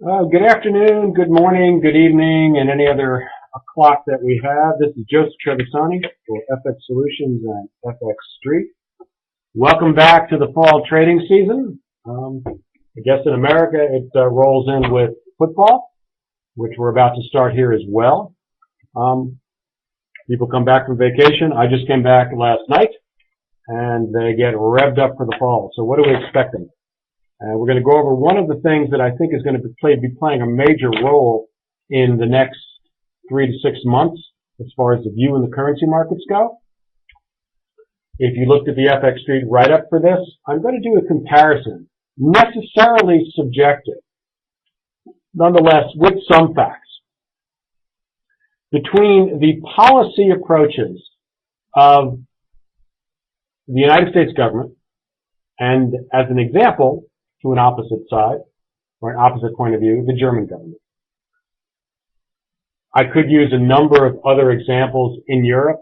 Good afternoon, good morning, good evening, and any other clock that we have. This is Joseph Trevisani for FX Solutions and FX Street. Welcome back to the fall trading season. I guess in America it rolls in with football, which we're about to start here as well. People come back from vacation. I just came back last night, and they get revved up for the fall. So what are we expecting? We're going to go over one of the things that I think is going to be playing a major role in the next 3 to 6 months as far as the view in the currency markets go. If you looked at the FX Street write-up for this, I'm going to do a comparison, necessarily subjective, nonetheless with some facts, between the policy approaches of the United States government and, as an example, to an opposite side, or an opposite point of view, the German government. I could use a number of other examples in Europe,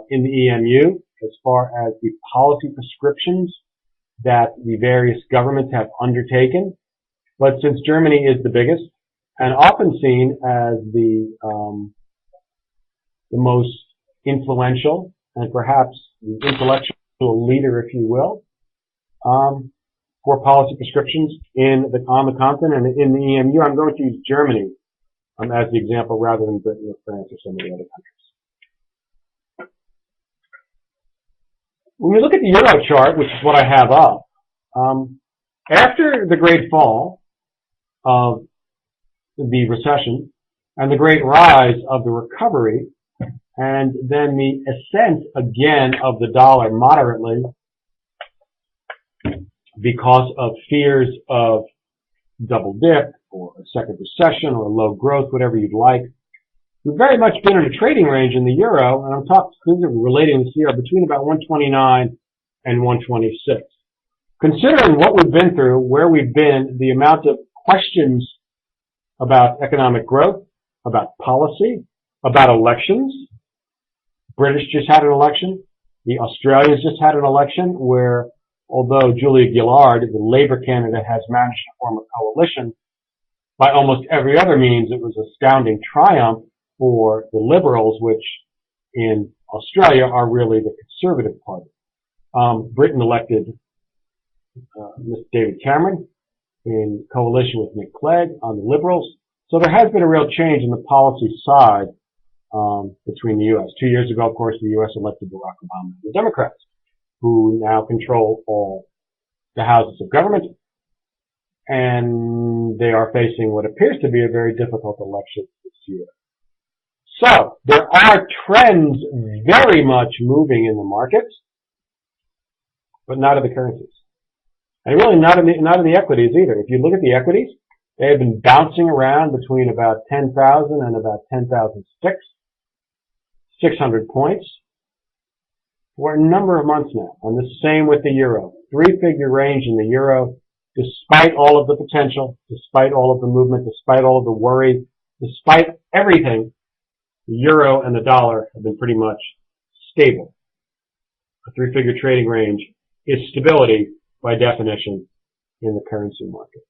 in the EMU, as far as the policy prescriptions that the various governments have undertaken. But since Germany is the biggest, and often seen as the most influential, and perhaps the intellectual leader, if you will, for policy prescriptions on the continent and in the EMU, I'm going to use Germany as the example rather than Britain or France or some of the other countries. When we look at the Euro chart, which is what I have up, after the great fall of the recession and the great rise of the recovery, and then the ascent again of the dollar moderately, because of fears of double dip or a second recession or low growth, whatever you'd like. We've very much been in a trading range in the euro, and I'm relating this year between about 129 and 126. Considering what we've been through, where we've been, the amount of questions about economic growth, about policy, about elections. British just had an election. The Australians just had an election where, although Julia Gillard, the Labour candidate, has managed to form a coalition, by almost every other means it was an astounding triumph for the Liberals, which in Australia are really the Conservative Party. Britain elected Mr. David Cameron in coalition with Nick Clegg on the Liberals. So there has been a real change in the policy side between the U.S. 2 years ago, of course, the U.S. elected Barack Obama and the Democrats, who now control all the houses of government, and they are facing what appears to be a very difficult election this year. So, there are trends very much moving in the markets, but not in the currencies. And really not in the equities either. If you look at the equities, they have been bouncing around between about 10,000 and about 10,600 points for a number of months now, and the same with the euro. Three-figure range in the euro, despite all of the potential, despite all of the movement, despite all of the worry, despite everything, the euro and the dollar have been pretty much stable. A three-figure trading range is stability by definition in the currency markets.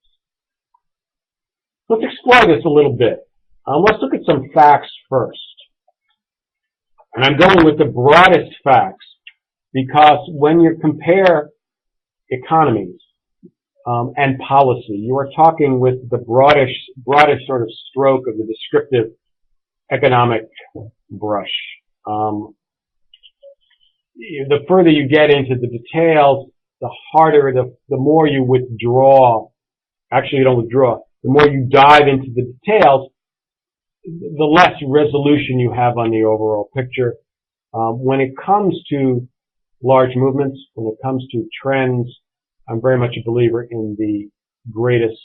Let's explore this a little bit. Let's look at some facts first. And I'm going with the broadest facts, because when you compare economies and policy, you are talking with the broadest sort of stroke of the descriptive economic brush. The further you get into the details, the harder, the more you withdraw. Actually, you don't withdraw. The more you dive into the details, the less resolution you have on the overall picture. When it comes to large movements, when it comes to trends, I'm very much a believer in the greatest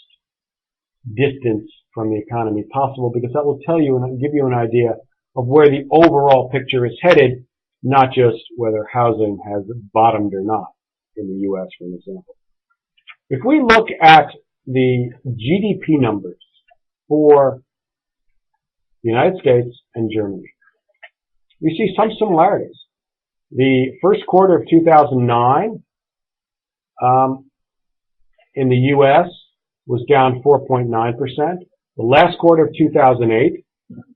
distance from the economy possible, because that will tell you and give you an idea of where the overall picture is headed, not just whether housing has bottomed or not in the U.S., for an example. If we look at the GDP numbers for the United States and Germany, we see some similarities. The first quarter of 2009 in the U.S. was down 4.9%. The last quarter of 2008,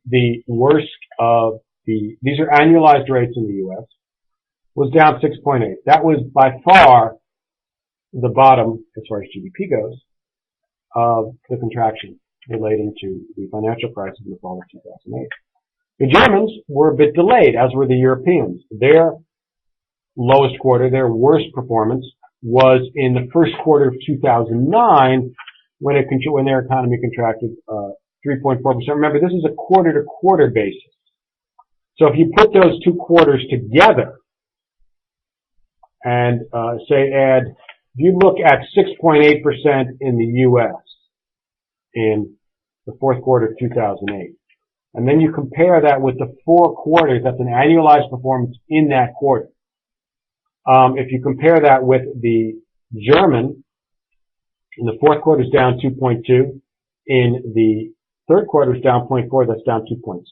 the worst of these are annualized rates in the U.S., was down 6.8. That was by far the bottom, as far as GDP goes, of the contraction relating to the financial crisis in the fall of 2008. The Germans were a bit delayed, as were the Europeans. Their lowest quarter, their worst performance, was in the first quarter of 2009 when their economy contracted 3.4%. Remember, this is a quarter-to-quarter basis. So if you put those two quarters together and if you look at 6.8% in the U.S. in the fourth quarter of 2008, and then you compare that with the 4 quarters, that's an annualized performance in that quarter. If you compare that with the German, in the fourth quarter is down 2.2, in the third quarter is down 0.4, that's down 2.6.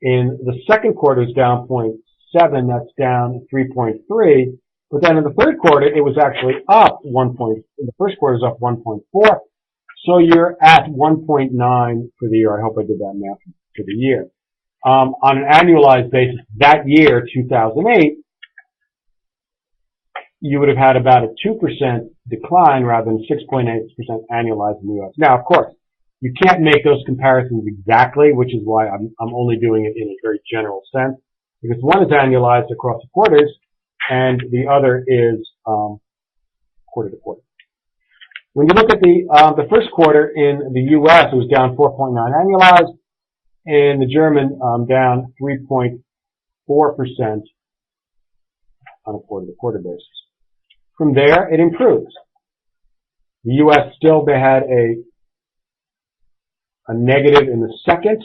In the second quarter is down 0.7, that's down 3.3. But then in the third quarter, it was actually up 1 point. In the first quarter, it was up 1.4. So you're at 1.9 for the year. I hope I did that math for the year. On an annualized basis, that year, 2008, you would have had about a 2% decline rather than 6.8% annualized in the U.S. Now, of course, you can't make those comparisons exactly, which is why I'm only doing it in a very general sense, because one is annualized across the quarters, and the other is quarter to quarter. When you look at the first quarter in the U.S., it was down 4.9 annualized. In the German, down 3.4% on a quarter-to-quarter basis. From there, it improves. The U.S. still had a negative in the second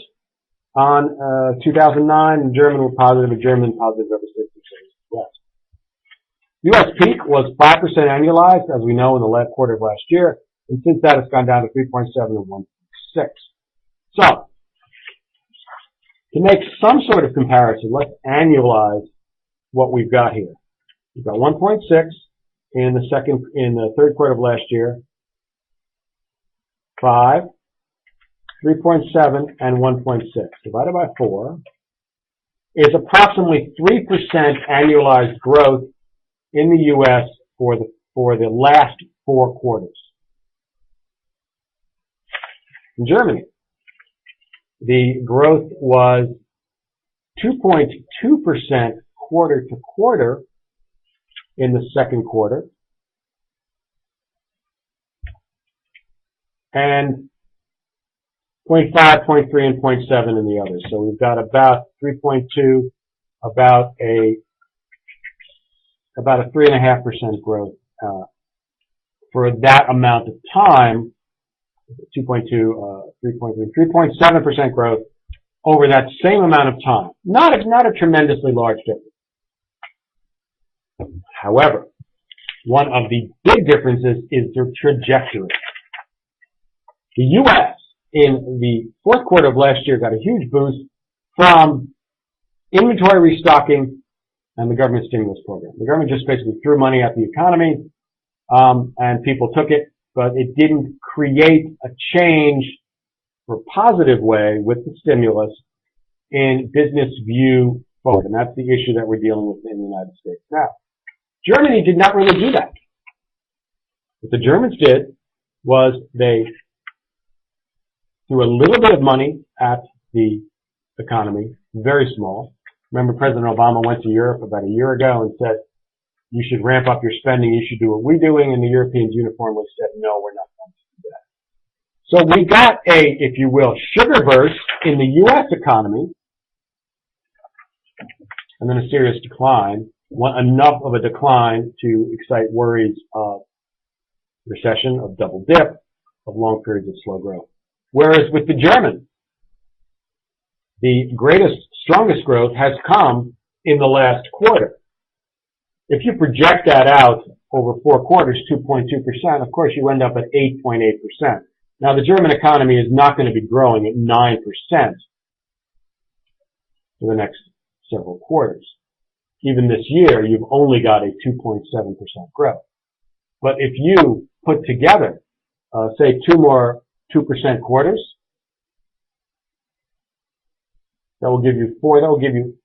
on 2009, and German were positive, and German positive ever since the U.S. U.S. peak was 5% annualized, as we know, in the last quarter of last year, and since that it's gone down to 3.7 and 1.6. So, to make some sort of comparison, let's annualize what we've got here. We've got 1.6 in the third quarter of last year, 5, 3.7, and 1.6 divided by 4 is approximately 3% annualized growth in the U.S. for the last 4 quarters. In Germany, the growth was 2.2% quarter to quarter in the second quarter, and 0.5, 0.3, and 0.7 in the others. So we've got about 3.2, about a 3.5% growth for that amount of time. 2.2, 3.3, 3.7% growth over that same amount of time. Not a tremendously large difference. However, one of the big differences is the trajectory. The U.S. in the fourth quarter of last year got a huge boost from inventory restocking and the government stimulus program. The government just basically threw money at the economy, and people took it, but it didn't create a change for a positive way with the stimulus in business view forward. And that's the issue that we're dealing with in the United States now. Germany did not really do that. What the Germans did was they threw a little bit of money at the economy, very small. Remember, President Obama went to Europe about a year ago and said, you should ramp up your spending, you should do what we're doing, and the Europeans uniformly said, no, we're not going to do that. So we got a, if you will, sugar burst in the U.S. economy, and then a serious decline, enough of a decline to excite worries of recession, of double dip, of long periods of slow growth. Whereas with the Germans, the greatest, strongest growth has come in the last quarter. If you project that out over 4 quarters, 2.2%, of course you end up at 8.8%. Now the German economy is not going to be growing at 9% for the next several quarters. Even this year, you've only got a 2.7% growth. But if you put together say 2 more 2% quarters. That will give you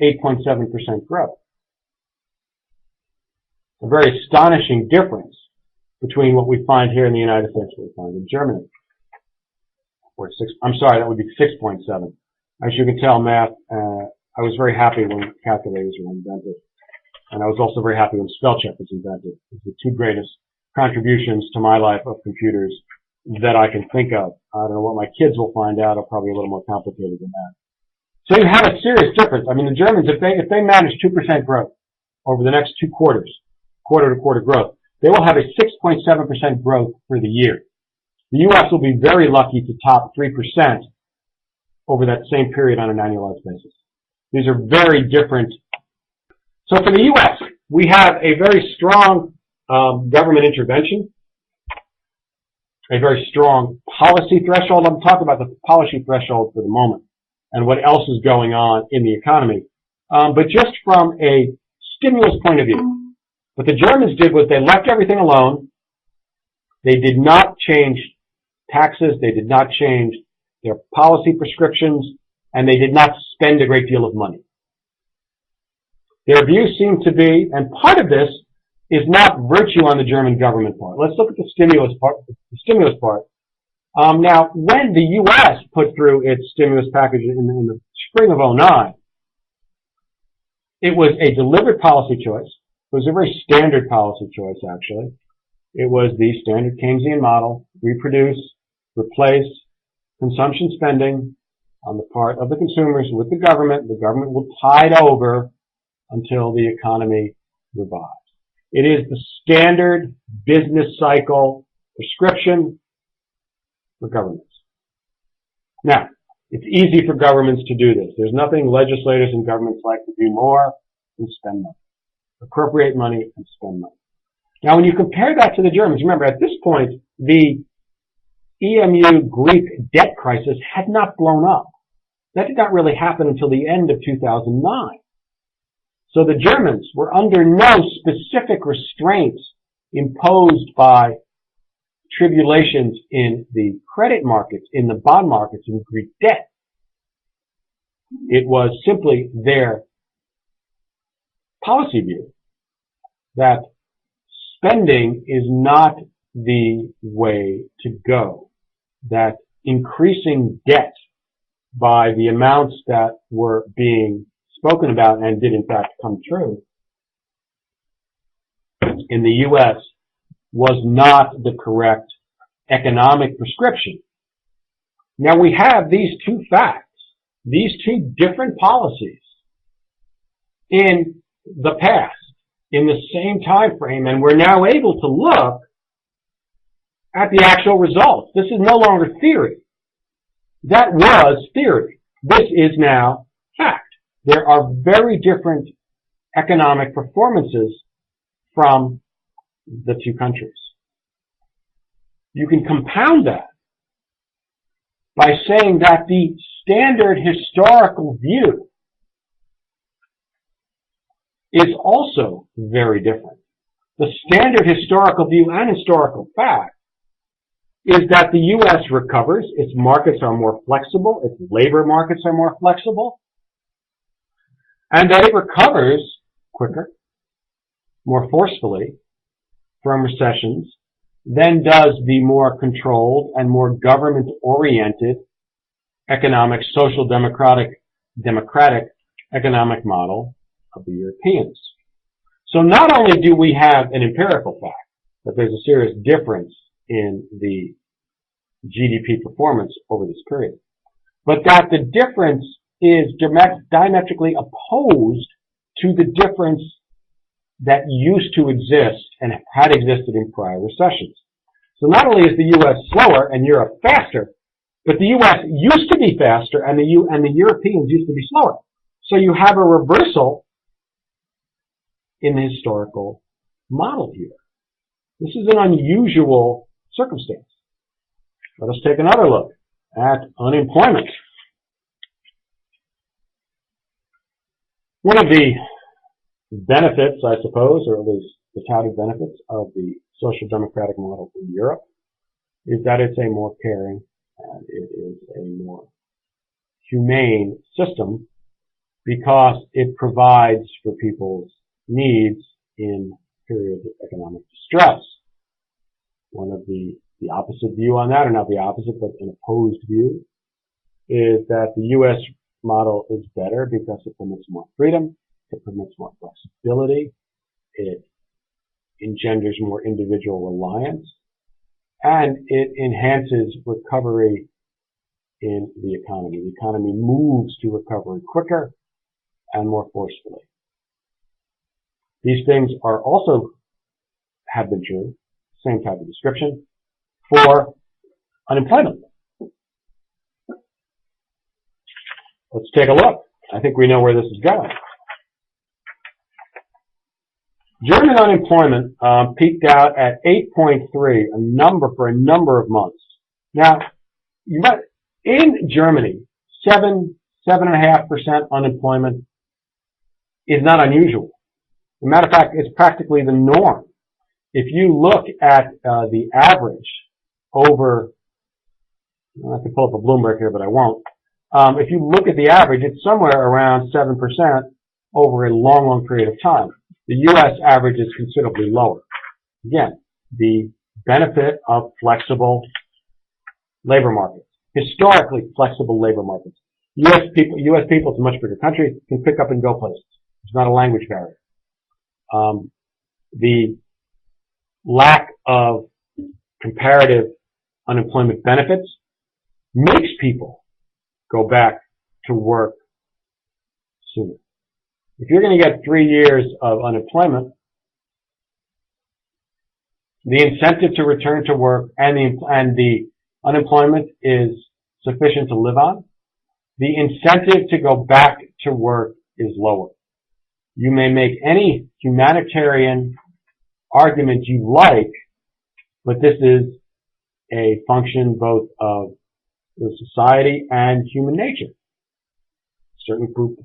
8.7% growth. A very astonishing difference between what we find here in the United States and what we find in Germany. I'm sorry, that would be 6.7. As you can tell, math, I was very happy when calculators were invented. And I was also very happy when spell check was invented. It's the 2 greatest contributions to my life of computers that I can think of. I don't know what my kids will find out. Are probably a little more complicated than that. So you have a serious difference. I mean, the Germans, if they manage 2% growth over the next 2 quarters, quarter-to-quarter growth, they will have a 6.7% growth for the year. The U.S. will be very lucky to top 3% over that same period on an annualized basis. These are very different. So for the U.S., we have a very strong government intervention, a very strong policy threshold. I'm talking about the policy threshold for the moment and what else is going on in the economy. But just from a stimulus point of view, what the Germans did was they left everything alone. They did not change taxes. They did not change their policy prescriptions, and they did not spend a great deal of money. Their view seemed to be, and part of this is not virtue on the German government part. Let's look at the stimulus part. Now, when the U.S. put through its stimulus package in the spring of '09, it was a deliberate policy choice. It was a very standard policy choice, actually. It was the standard Keynesian model: reproduce, replace consumption spending on the part of the consumers with the government. The government will tide over until the economy revives. It is the standard business cycle prescription for governments. Now, it's easy for governments to do this. There's nothing legislators and governments like to do more than spend money. Appropriate money and spend money. Now, when you compare that to the Germans, remember, at this point, the EMU Greek debt crisis had not blown up. That did not really happen until the end of 2009. So the Germans were under no specific restraints imposed by tribulations in the credit markets, in the bond markets, in Greek debt. It was simply their policy view that spending is not the way to go, that increasing debt by the amounts that were being spoken about and did in fact come true in the U.S. was not the correct economic prescription. Now we have these 2 facts, these 2 different policies in the past, in the same time frame, and we're now able to look at the actual results. This is no longer theory. That was theory. This is now fact. There are very different economic performances from the 2 countries. You can compound that by saying that the standard historical view is also very different. The standard historical view and historical fact is that the U.S. recovers, its markets are more flexible, its labor markets are more flexible, and that it recovers quicker, more forcefully from recessions than does the more controlled and more government-oriented economic, social democratic economic model of the Europeans. So not only do we have an empirical fact that there's a serious difference in the GDP performance over this period, but that the difference is diametrically opposed to the difference that used to exist and had existed in prior recessions. So not only is the U.S. slower and Europe faster, but the U.S. used to be faster and the Europeans used to be slower. So you have a reversal in the historical model here. This is an unusual circumstance. Let us take another look at unemployment. One of the benefits, I suppose, or at least the touted benefits of the social democratic model in Europe is that it's a more caring and it is a more humane system because it provides for people's needs in periods of economic distress. One of the opposite view on that, or not the opposite, but an opposed view, is that the U.S. model is better because it permits more freedom, it permits more flexibility, it engenders more individual reliance, and it enhances recovery in the economy. The economy moves to recovery quicker and more forcefully. These things are also have been true, same type of description, for unemployment. Let's take a look. I think we know where this is going. German unemployment peaked out at 8.3, a number for a number of months. Now, in Germany, 7.5% unemployment is not unusual. As a matter of fact, it's practically the norm. If you look at the average over, I have to pull up a Bloomberg here, but I won't. If you look at the average, it's somewhere around 7% over a long, long period of time. The U.S. average is considerably lower. Again, the benefit of flexible labor markets, historically flexible labor markets. U.S. people, it's a much bigger country, can pick up and go places. It's not a language barrier. The lack of comparative unemployment benefits makes people go back to work sooner. If you're going to get 3 years of unemployment, the incentive to return to work and the unemployment is sufficient to live on, the incentive to go back to work is lower. You may make any humanitarian argument you like, but this is a function both of the society and human nature. Certain group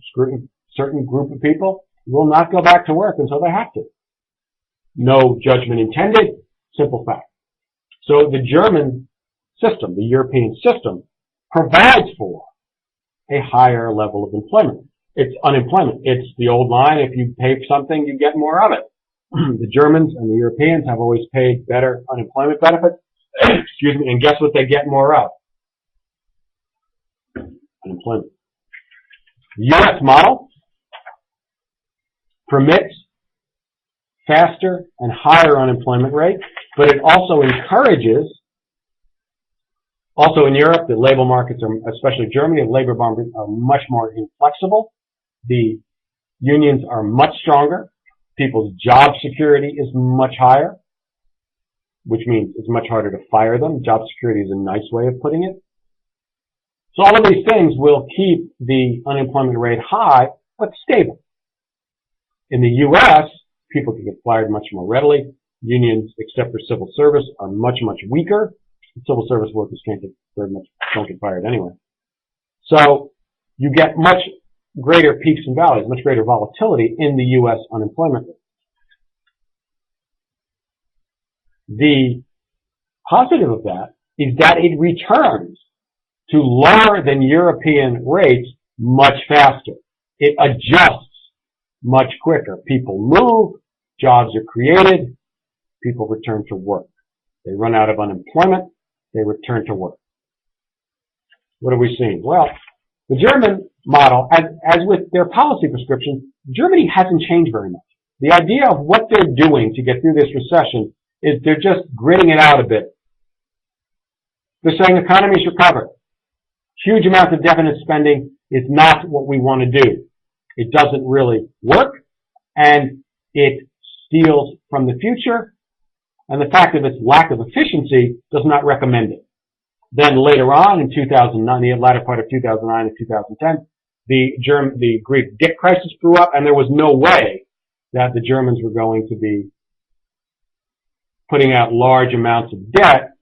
of people will not go back to work until they have to. No judgment intended, simple fact. So the German system, the European system, provides for a higher level of employment. It's unemployment. It's the old line, if you pay for something, you get more of it. The Germans and the Europeans have always paid better unemployment benefits, excuse me, and guess what they get more of? Unemployment. The U.S. model permits faster and higher unemployment rate, but it also encourages, also in Europe, the labor markets are, especially Germany, the labor markets are much more inflexible. The unions are much stronger. People's job security is much higher, which means it's much harder to fire them. Job security is a nice way of putting it. So all of these things will keep the unemployment rate high, but stable. In the U.S., people can get fired much more readily. Unions, except for civil service, are much, much weaker. Civil service workers don't get fired anyway. So you get much greater peaks and valleys, much greater volatility in the U.S. unemployment rate. The positive of that is that it returns to lower than European rates much faster. It adjusts much quicker. People move, jobs are created, people return to work. They run out of unemployment, they return to work. What are we seeing? Well, the German model, as with their policy prescription, Germany hasn't changed very much. The idea of what they're doing to get through this recession is they're just gritting it out a bit. They're saying economies recover. Huge amounts of deficit spending is not what we want to do. It doesn't really work, and it steals from the future, and the fact of its lack of efficiency does not recommend it. Then later on in 2009, the latter part of 2009 and 2010, the Greek debt crisis blew up, and there was no way that the Germans were going to be putting out large amounts of debt,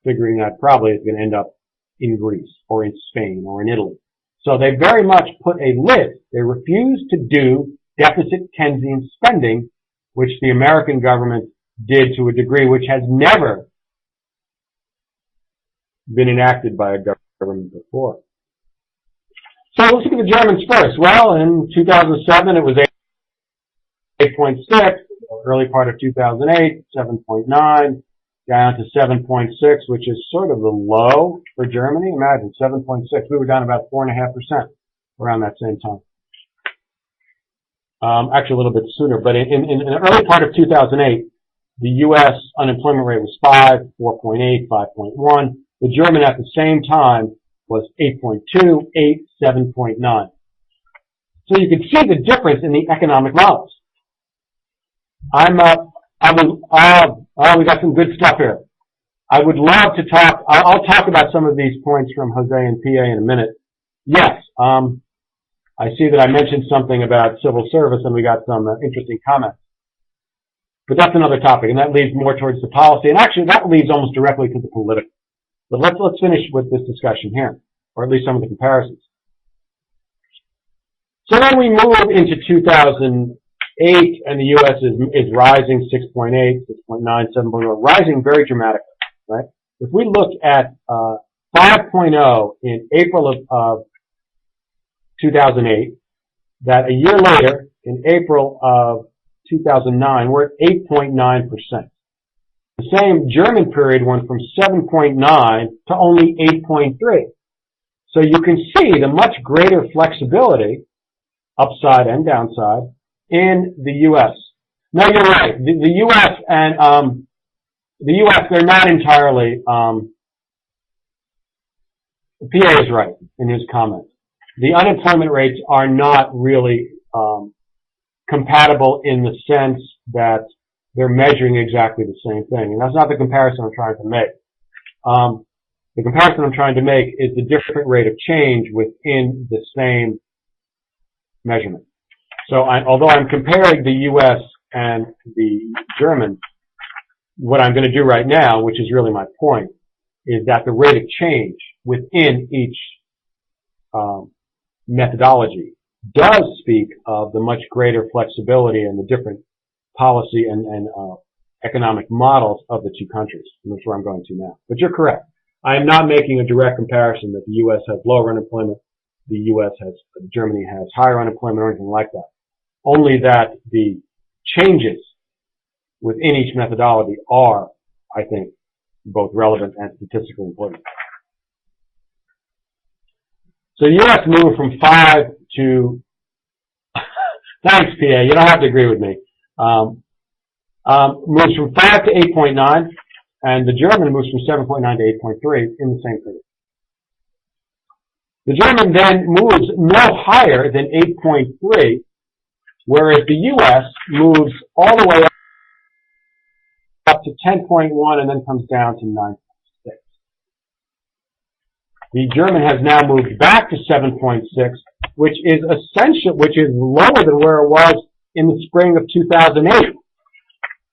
figuring that probably it's going to end up in Greece or in Spain or in Italy. So they very much put a lid. They refused to do deficit Keynesian spending, which the American government did to a degree which has never been enacted by a government before. So let's look at the Germans first. Well, in 2007 it was 8.6, early part of 2008, 7.9, down to 7.6, which is sort of the low for Germany. Imagine, 7.6. We were down about 4.5% around that same time. Actually a little bit sooner, but in the early part of 2008, the U.S. unemployment rate was 5, 4.8, 5.1. The German at the same time was 8.2, 8, 7.9. So you can see the difference in the economic models. We got some good stuff here. I would love to talk, I'll talk about some of these points from Jose and PA in a minute. Yes, I see that I mentioned something about civil service and we got some interesting comments. But that's another topic, and that leads more towards the policy, and actually that leads almost directly to the political. But let's finish with this discussion here, or at least some of the comparisons. So then we move into 2008, and the U.S. is rising 6.8, 6.9, 7.0, rising very dramatically, right? If we look at 5.0 in April of 2008, that a year later, in April of 2009, we're at 8.9%. The same German period went from 7.9 to only 8.3. So you can see the much greater flexibility, upside and downside, in the U.S. Now you're right. The U.S. and the U.S. they're not entirely. PA is right in his comment. The unemployment rates are not really compatible in the sense that they're measuring exactly the same thing, and that's not the comparison I'm trying to make. The comparison I'm trying to make is the different rate of change within the same measurement. So although I'm comparing the U.S. and the German, what I'm going to do right now, which is really my point, is that the rate of change within each methodology does speak of the much greater flexibility and the different policy and economic models of the two countries. And that's where I'm going to now. But you're correct. I am not making a direct comparison that the U.S. has lower unemployment, Germany has higher unemployment or anything like that. Only that the changes within each methodology are, I think, both relevant and statistically important. So the U.S. moved from 5 to, thanks PA, you don't have to agree with me, moves from 5 to 8.9, and the German moves from 7.9 to 8.3 in the same period. The German then moves no higher than 8.3, whereas the U.S. moves all the way up to 10.1 and then comes down to 9.6. The German has now moved back to 7.6, which is lower than where it was in the spring of 2008,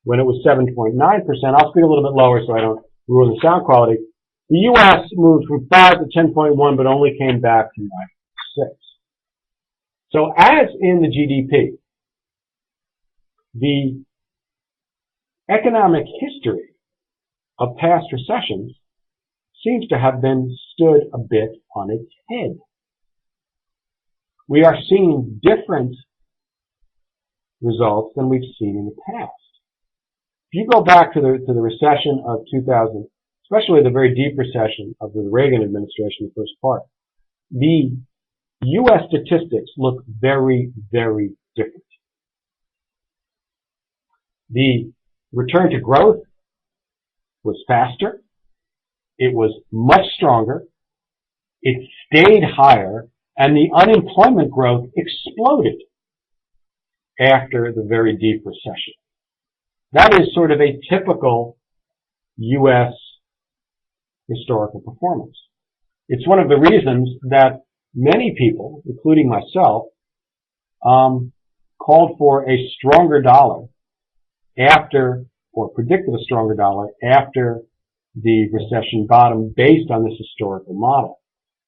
when it was 7.9%. I'll speak a little bit lower so I don't ruin the sound quality. The U.S. moved from 5 to 10.1, but only came back to 9.6. So as in the GDP, the economic history of past recessions seems to have been stood a bit on its head. We are seeing different results than we've seen in the past. If you go back to the recession of 2000, especially the very deep recession of the Reagan administration, the first part, the U.S. statistics look very, very different. The return to growth was faster. It was much stronger. It stayed higher, and the unemployment growth exploded after the very deep recession. That is sort of a typical U.S. historical performance. It's one of the reasons that many people, including myself, called for a stronger dollar after, or predicted a stronger dollar after the recession bottom based on this historical model.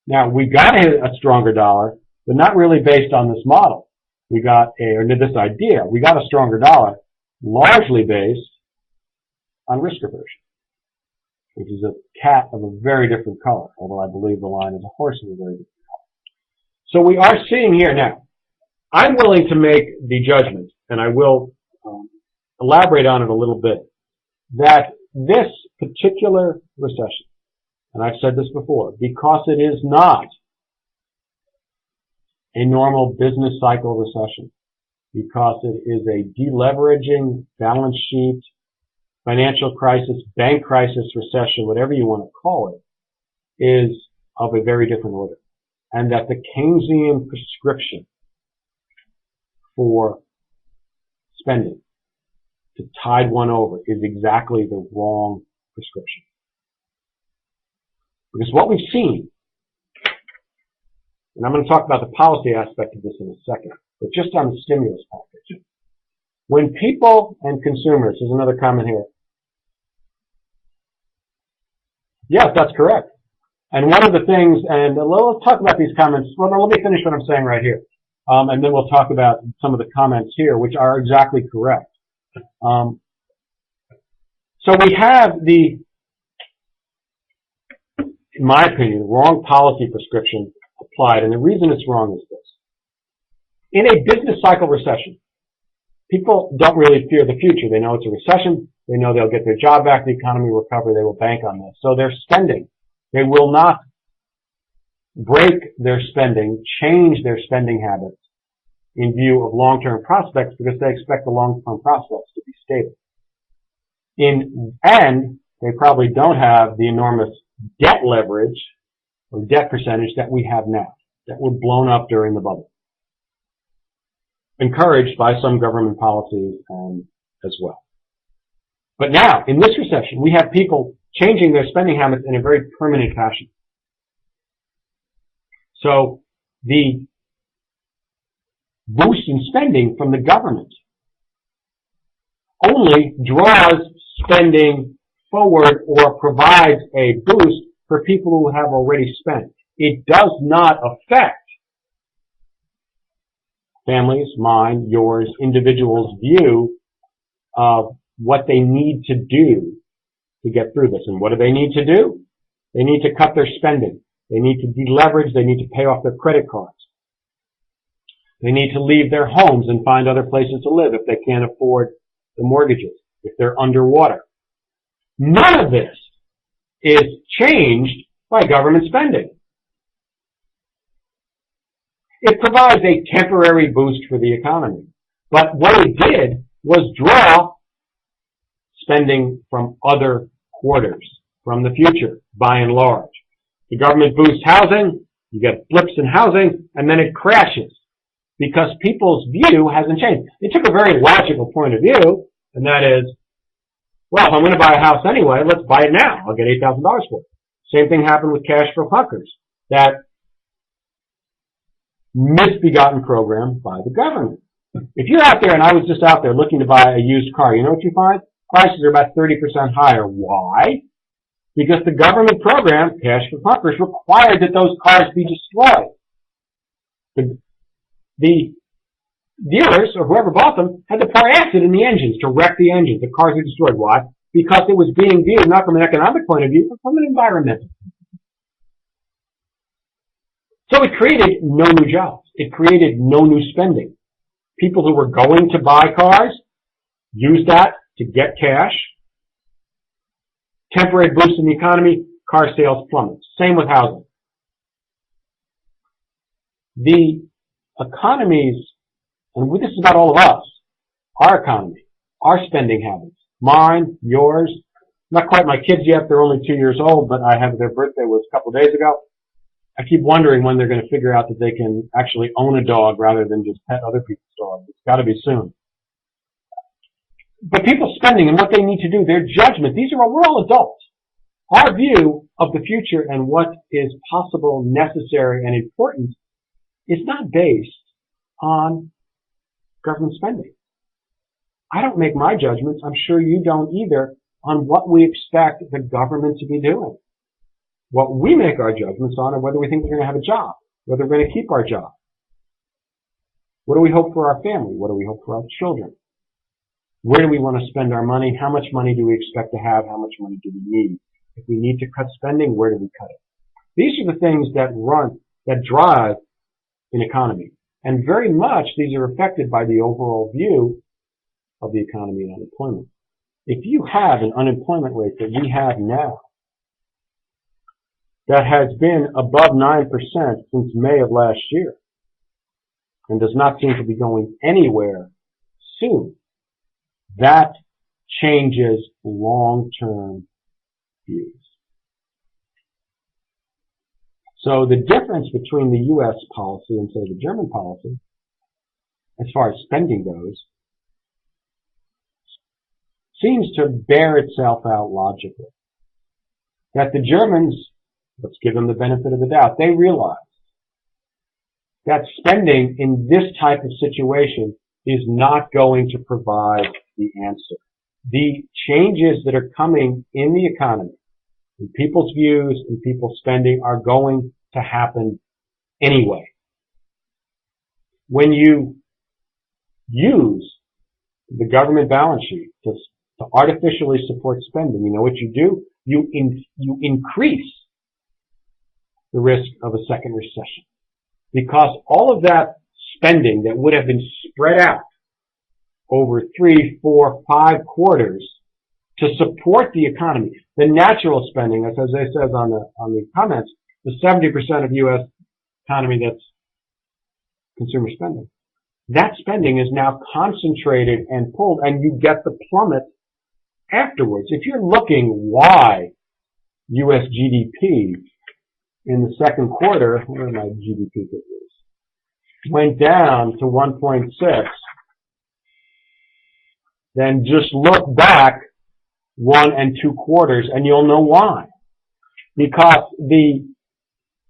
Now, we got a stronger dollar, but not really based on this model. We got this idea. We got a stronger dollar, largely based on risk aversion, which is a cat of a very different color, although I believe the line is a horse of a very different color. So we are seeing here now, I'm willing to make the judgment, and I will elaborate on it a little bit, that this particular recession, and I've said this before, because it is not a normal business cycle recession, because it is a deleveraging, balance sheet, financial crisis, bank crisis, recession, whatever you want to call it, is of a very different order. And that the Keynesian prescription for spending to tide one over is exactly the wrong prescription. Because what we've seen, and I'm going to talk about the policy aspect of this in a second, but just on the stimulus package. When people and consumers, there's another comment here. Yes, that's correct. And one of the things, and let's talk about these comments. Well, no, let me finish what I'm saying right here. And then we'll talk about some of the comments here, which are exactly correct. So we have the, in my opinion, wrong policy prescription applied. And the reason it's wrong is this. In a business cycle recession, people don't really fear the future. They know it's a recession. They know they'll get their job back. The economy will recover. They will bank on this. So they're spending. They will not break their spending, change their spending habits in view of long-term prospects because they expect the long-term prospects to be stable. And they probably don't have the enormous debt leverage or debt percentage that we have now, that were blown up during the bubble, encouraged by some government policies as well. But now, in this recession, we have people changing their spending habits in a very permanent fashion. So the boost in spending from the government only draws spending forward or provides a boost for people who have already spent. It does not affect families, mine, yours, individuals' view of what they need to do to get through this. And what do they need to do? They need to cut their spending. They need to deleverage. They need to pay off their credit cards. They need to leave their homes and find other places to live if they can't afford the mortgages, if they're underwater. None of this is changed by government spending. It provides a temporary boost for the economy. But what it did was draw spending from other quarters, from the future, by and large. The government boosts housing, you get blips in housing, and then it crashes because people's view hasn't changed. They took a very logical point of view, and that is, well, if I'm going to buy a house anyway, let's buy it now. I'll get $8,000 for it. Same thing happened with cash for clunkers. That misbegotten program by the government. If you're out there, and I was just out there looking to buy a used car, you know what you find? Prices are about 30% higher. Why? Because the government program, cash for clunkers, required that those cars be destroyed. The dealers, or whoever bought them, had to pour acid in the engines to wreck the engines. The cars were destroyed. Why? Because it was being viewed not from an economic point of view, but from an environmental. So it created no new jobs. It created no new spending. People who were going to buy cars used that to get cash. Temporary boost in the economy, car sales plummet. Same with housing. The economies, and this is about all of us, our economy, our spending habits, mine, yours, not quite my kids yet, they're only 2 years old, but their birthday was a couple of days ago. I keep wondering when they're going to figure out that they can actually own a dog rather than just pet other people's dogs. It's got to be soon. But people's spending and what they need to do, their judgment, we're all adults. Our view of the future and what is possible, necessary, and important is not based on government spending. I don't make my judgments, I'm sure you don't either, on what we expect the government to be doing. What we make our judgments on are whether we think we're going to have a job, whether we're going to keep our job. What do we hope for our family? What do we hope for our children? Where do we want to spend our money? How much money do we expect to have? How much money do we need? If we need to cut spending, where do we cut it? These are the things that drive an economy. And very much these are affected by the overall view of the economy and unemployment. If you have an unemployment rate that we have now that has been above 9% since May of last year and does not seem to be going anywhere soon, that changes long-term views. So the difference between the U.S. policy and, say, the German policy, as far as spending goes, seems to bear itself out logically. That the Germans, let's give them the benefit of the doubt, they realize that spending in this type of situation is not going to provide the answer. The changes that are coming in the economy, in people's views and people's spending, are going to happen anyway. When you use the government balance sheet to artificially support spending, you know what you do? You increase the risk of a second recession. Because all of that spending that would have been spread out over 3, 4, 5 quarters to support the economy, the natural spending, as Jose says on the comments, the 70% of U.S. economy that's consumer spending. That spending is now concentrated and pulled, and you get the plummet afterwards. If you're looking why U.S. GDP in the second quarter, where my GDP figures, went down to 1.6, then just look back 1 and 2 quarters and you'll know why. Because the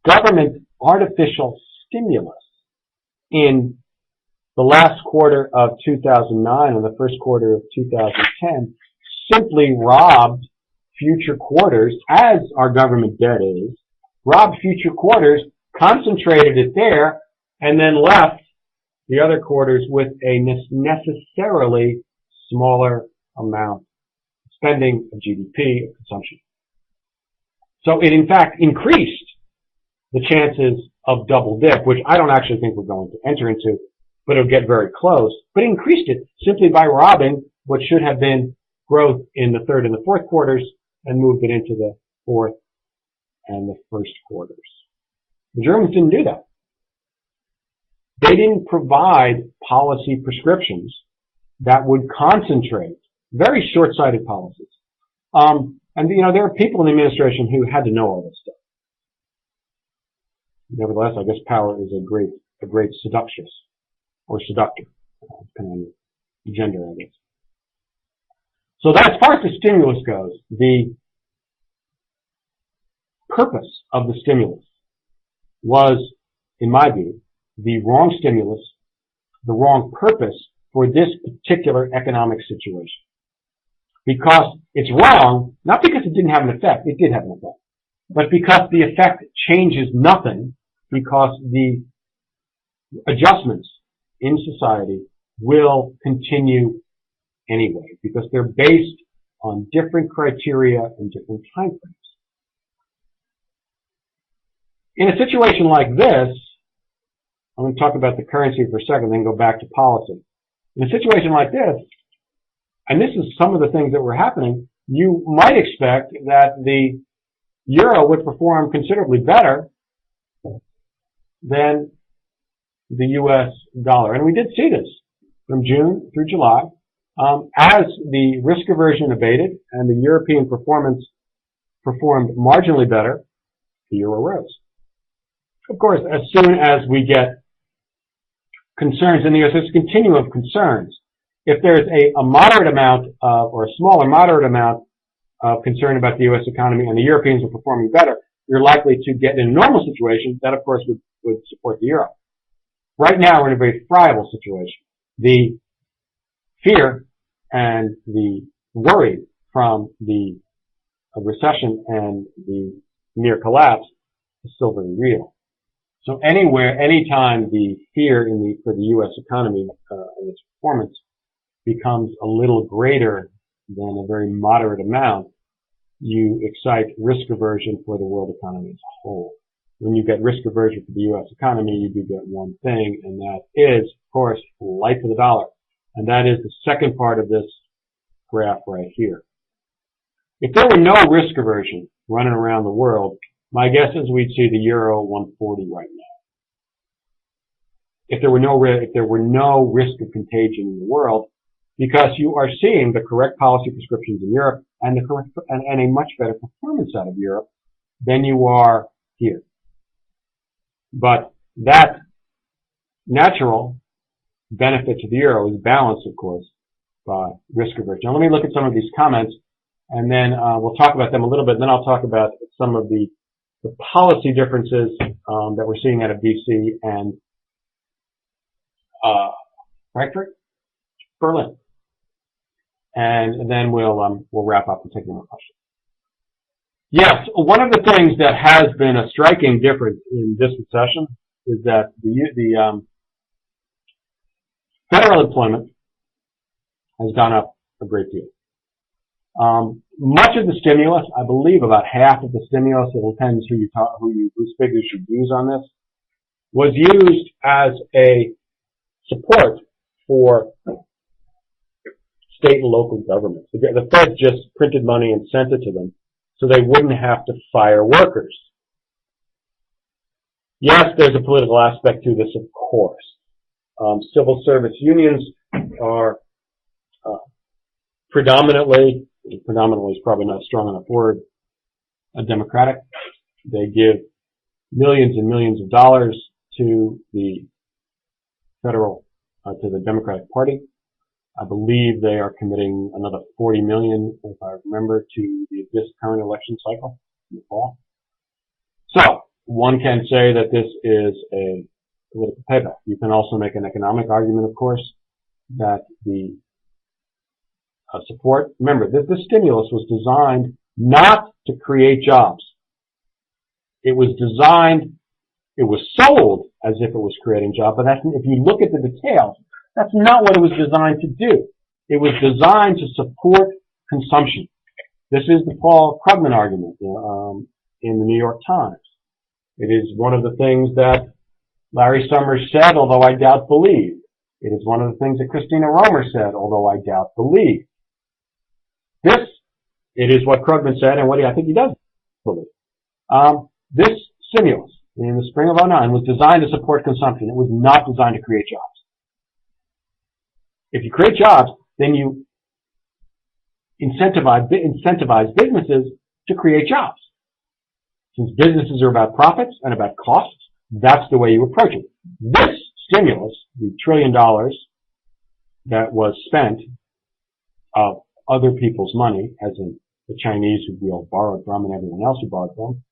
government artificial stimulus in the last quarter of 2009 and the first quarter of 2010 simply robbed future quarters, as our government debt is, robbed future quarters, concentrated it there, and then left the other quarters with a necessarily smaller amount of spending, of GDP, of consumption. So it in fact increased the chances of double dip, which I don't actually think we're going to enter into, but it'll get very close. But it increased it simply by robbing what should have been growth in the third and the fourth quarters and moved it into the fourth and the first quarters. The Germans didn't do that. They didn't provide policy prescriptions that would concentrate, very short-sighted policies. And you know, there are people in the administration who had to know all this stuff. Nevertheless, I guess power is a great seductress, or seductor, depending on the gender, I guess. So that, as far as the stimulus goes, the purpose of the stimulus was, in my view, the wrong stimulus, the wrong purpose for this particular economic situation. Because it's wrong, not because it didn't have an effect, it did have an effect, but because the effect changes nothing, because the adjustments in society will continue anyway, because they're based on different criteria and different time frames. In a situation like this, I'm going to talk about the currency for a second, then go back to policy. In a situation like this, and this is some of the things that were happening, you might expect that the euro would perform considerably better than the U.S. dollar. And we did see this from June through July. As the risk aversion abated and the European performance performed marginally better, the euro rose. Of course, as soon as we get concerns in the U.S., there's a continuum of concerns. If there's a moderate amount of, or a small or moderate amount of concern about the U.S. economy and the Europeans are performing better, you're likely to get in a normal situation that, of course, would support the euro. Right now, we're in a very friable situation. The fear and the worry from the recession and the near collapse is still very real. So anytime the fear for the U.S. economy and its performance becomes a little greater than a very moderate amount, you excite risk aversion for the world economy as a whole. When you get risk aversion for the U.S. economy, you do get one thing, and that is, of course, life of the dollar. And that is the second part of this graph right here. If there were no risk aversion running around the world, my guess is we'd see the euro 140 right now. If there were no risk of contagion in the world, because you are seeing the correct policy prescriptions in Europe and a much better performance out of Europe than you are here. But that natural benefit to the euro is balanced, of course, by risk aversion. Now let me look at some of these comments, and then we'll talk about them a little bit, and then I'll talk about some of the policy differences that we're seeing out of DC and Frankfurt, Berlin. And then we'll wrap up and take more questions. Yes, one of the things that has been a striking difference in this recession is that the federal employment has gone up a great deal. Much of the stimulus, I believe about half of the stimulus, it depends whose figures you use on this, was used as a support for state and local governments. The Fed just printed money and sent it to them so they wouldn't have to fire workers. Yes, there's a political aspect to this, of course. Civil service unions are predominantly is probably not a strong enough word, democratic. They give millions and millions of dollars to the to the Democratic Party. I believe they are committing another $40 million, if I remember, to this current election cycle in the fall. So one can say that this is a political payback. You can also make an economic argument, of course, that the support. Remember, this stimulus was designed not to create jobs. It was sold as if it was creating jobs, but if you look at the details, that's not what it was designed to do. It was designed to support consumption. This is the Paul Krugman argument in the New York Times. It is one of the things that Larry Summers said, although I doubt believed. It is one of the things that Christina Romer said, although I doubt believed. It is what Krugman said, and what I think he does believe. This stimulus in the spring of '09 was designed to support consumption. It was not designed to create jobs. If you create jobs, then you incentivize businesses to create jobs. Since businesses are about profits and about costs, that's the way you approach it. This stimulus, the $1 trillion that was spent of other people's money, as in the Chinese who we all borrowed from and everyone else who borrowed from,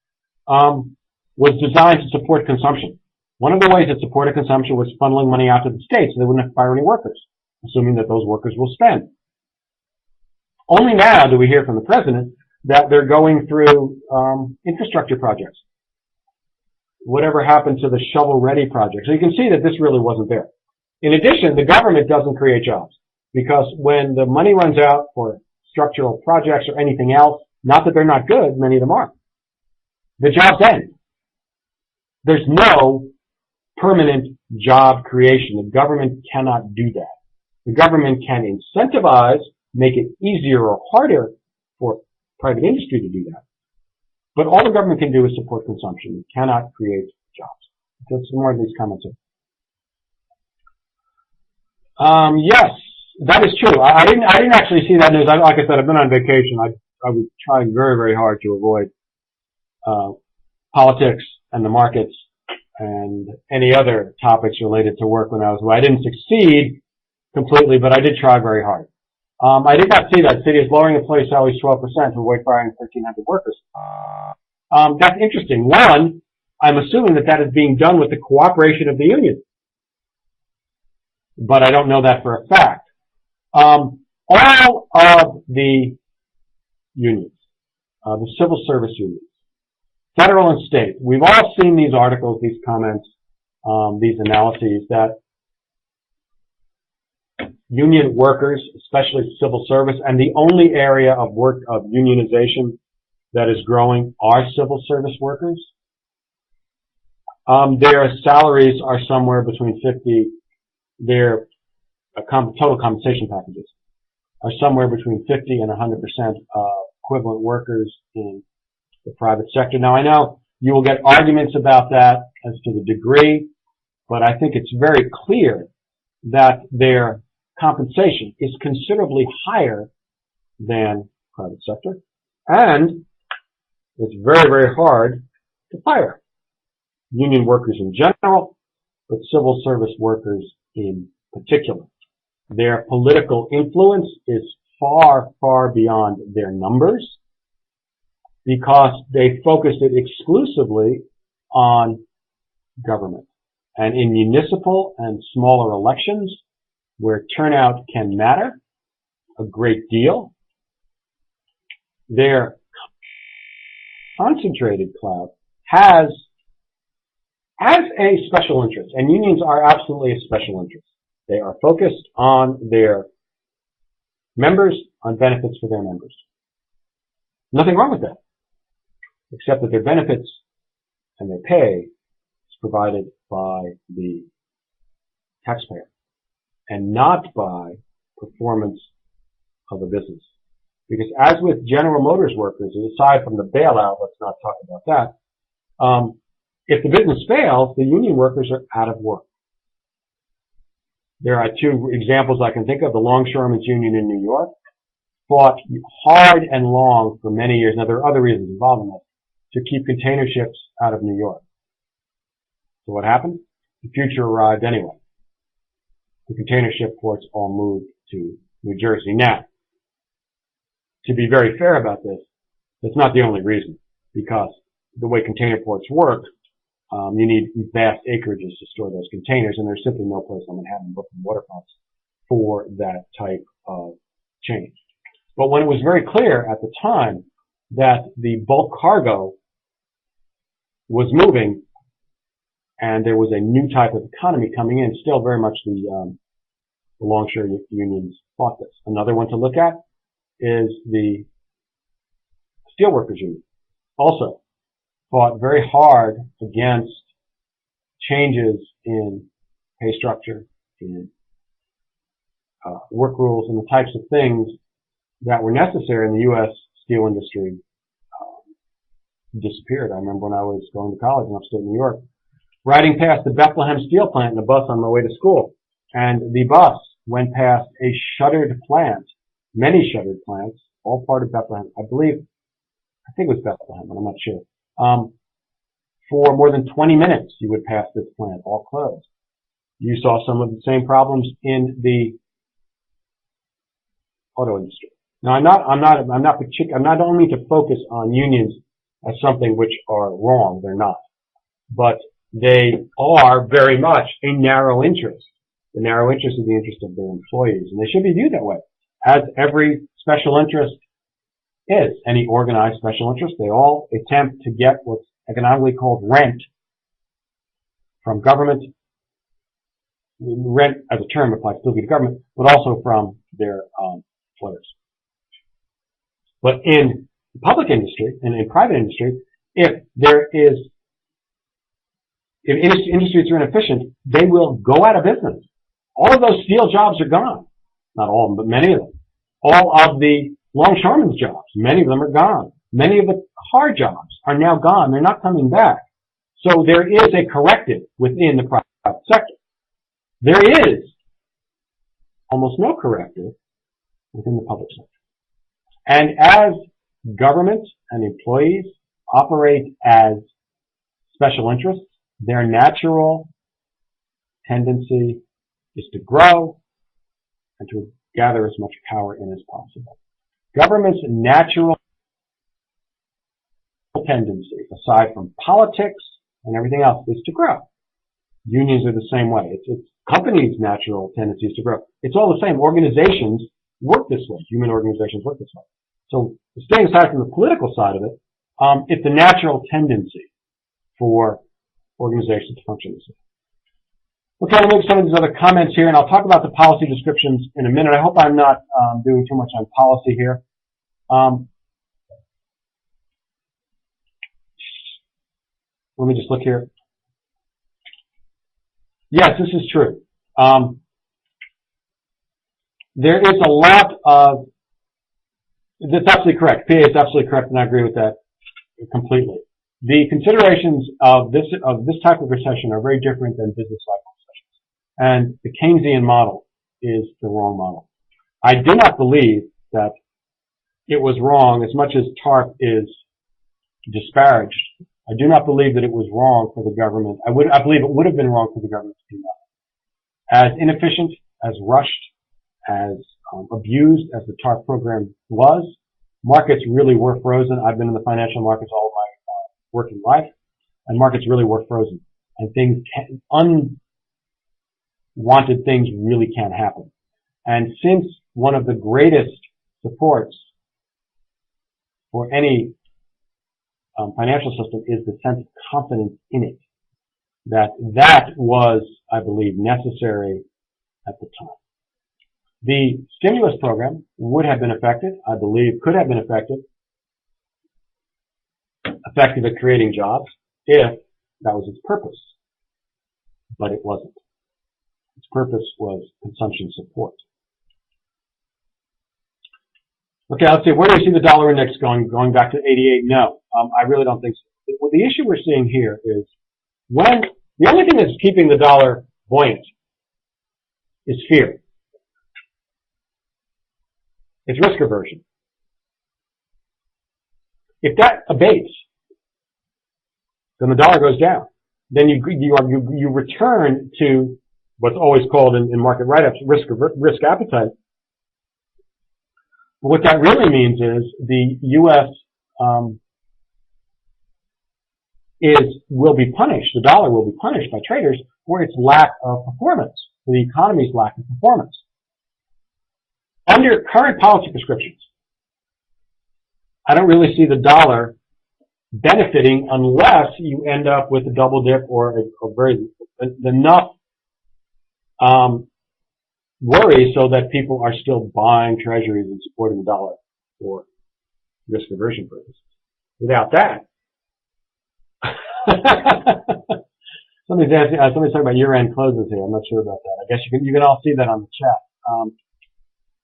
was designed to support consumption. One of the ways it supported consumption was funneling money out to the states so they wouldn't have to fire any workers, assuming that those workers will spend. Only now do we hear from the president that they're going through infrastructure projects. Whatever happened to the shovel-ready project? So you can see that this really wasn't there. In addition, the government doesn't create jobs, because when the money runs out for structural projects or anything else, not that they're not good, many of them are, the jobs end. There's no permanent job creation. The government cannot do that. The government can incentivize, make it easier or harder for private industry to do that. But all the government can do is support consumption. It cannot create jobs. That's more of these comments. Yes, that is true. I didn't actually see that news. Like I said, I've been on vacation. I was trying very, very hard to avoid politics and the markets and any other topics related to work when I was away. I didn't succeed completely, but I did try very hard. I did not see that. City is lowering employee salaries 12% to avoid firing 1,300 workers. That's interesting. One, I'm assuming that is being done with the cooperation of the union, but I don't know that for a fact. All of the unions, the civil service unions, federal and state, we've all seen these articles, these comments, these analyses that union workers, especially civil service, and the only area of work of unionization that is growing are civil service workers. Their salaries are somewhere between their total compensation packages are somewhere between 50 and 100% equivalent workers in the private sector. Now, I know you will get arguments about that as to the degree, but I think it's very clear that their compensation is considerably higher than private sector, and it's very, very hard to fire union workers in general, but civil service workers in particular. Their political influence is far, far beyond their numbers because they focused it exclusively on government. And in municipal and smaller elections, where turnout can matter a great deal, their concentrated clout has a special interest, and unions are absolutely a special interest. They are focused on their members, on benefits for their members. Nothing wrong with that, except that their benefits and their pay is provided by the taxpayer and not by performance of a business. Because as with General Motors workers, aside from the bailout, let's not talk about that, if the business fails, the union workers are out of work. There are two examples I can think of. The Longshoremen's Union in New York fought hard and long for many years. Now, there are other reasons involved in this, to keep container ships out of New York. So what happened? The future arrived anyway. The container ship ports all moved to New Jersey. Now, to be very fair about this, that's not the only reason, because the way container ports work, you need vast acreages to store those containers, and there's simply no place on Manhattan, Brooklyn waterfronts for that type of change. But when it was very clear at the time that the bulk cargo was moving and there was a new type of economy coming in, still very much the longshore unions fought this. Another one to look at is the steelworkers union. Also fought very hard against changes in pay structure, in work rules, and the types of things that were necessary in the U.S. steel industry disappeared. I remember when I was going to college in upstate New York, riding past the Bethlehem steel plant in a bus on my way to school, and the bus went past a shuttered plant, many shuttered plants, all part of Bethlehem. I think it was Bethlehem, but I'm not sure. For more than 20 minutes, you would pass this plant, all closed. You saw some of the same problems in the auto industry. Now, I'm not only to focus on unions as something which are wrong, they're not, but they are very much a narrow interest. The narrow interest is the interest of their employees, and they should be viewed that way, as every special interest is. Any organized special interest, they all attempt to get what's economically called rent from government. Rent as a term applies still to the government, but also from their employers. But in the public industry and in private industry, if industries are inefficient, they will go out of business. All of those steel jobs are gone. Not all of them, but many of them. All of the longshoremen's jobs, many of them are gone. Many of the car jobs are now gone. They're not coming back. So there is a corrective within the private sector. There is almost no corrective within the public sector. And as government and employees operate as special interests, their natural tendency is to grow and to gather as much power in as possible. Government's natural tendency, aside from politics and everything else, is to grow. Unions are the same way. It's companies' natural tendency is to grow. It's all the same. Organizations work this way. Human organizations work this way. So staying aside from the political side of it, it's a natural tendency for organizations to function this way. Okay, I'll make some of these other comments here, and I'll talk about the policy descriptions in a minute. I hope I'm not doing too much on policy here. Let me just look here. Yes, this is true. There is a lot of, that's absolutely correct. PA is absolutely correct, and I agree with that completely. The considerations of this type of recession are very different than business cycle recessions. And the Keynesian model is the wrong model. I do not believe that it was wrong, as much as TARP is disparaged. I do not believe that it was wrong for the government. I believe it would have been wrong for the government to do that. As inefficient, as rushed, as abused as the TARP program was, markets really were frozen. I've been in the financial markets all of my working life, and markets really were frozen. And unwanted things really can't happen. And since one of the greatest supports for any financial system is the sense of confidence in it, that was, I believe, necessary at the time. The stimulus program would have been effective, I believe, could have been effective at creating jobs if that was its purpose. But it wasn't. Its purpose was consumption support. Okay, let's see. Where do you see the dollar index going back to 88? No, I really don't think so. Well, the issue we're seeing here is when the only thing that's keeping the dollar buoyant is fear. It's risk aversion. If that abates, then the dollar goes down. Then you return to what's always called in market write-ups risk appetite. But what that really means is the U.S. Will be punished. The dollar will be punished by traders for its lack of performance, for the economy's lack of performance. Under current policy prescriptions, I don't really see the dollar benefiting unless you end up with a double dip or enough worry so that people are still buying treasuries and supporting the dollar for risk aversion purposes. Without that, somebody's talking about year-end closes here. I'm not sure about that. I guess you can all see that on the chat.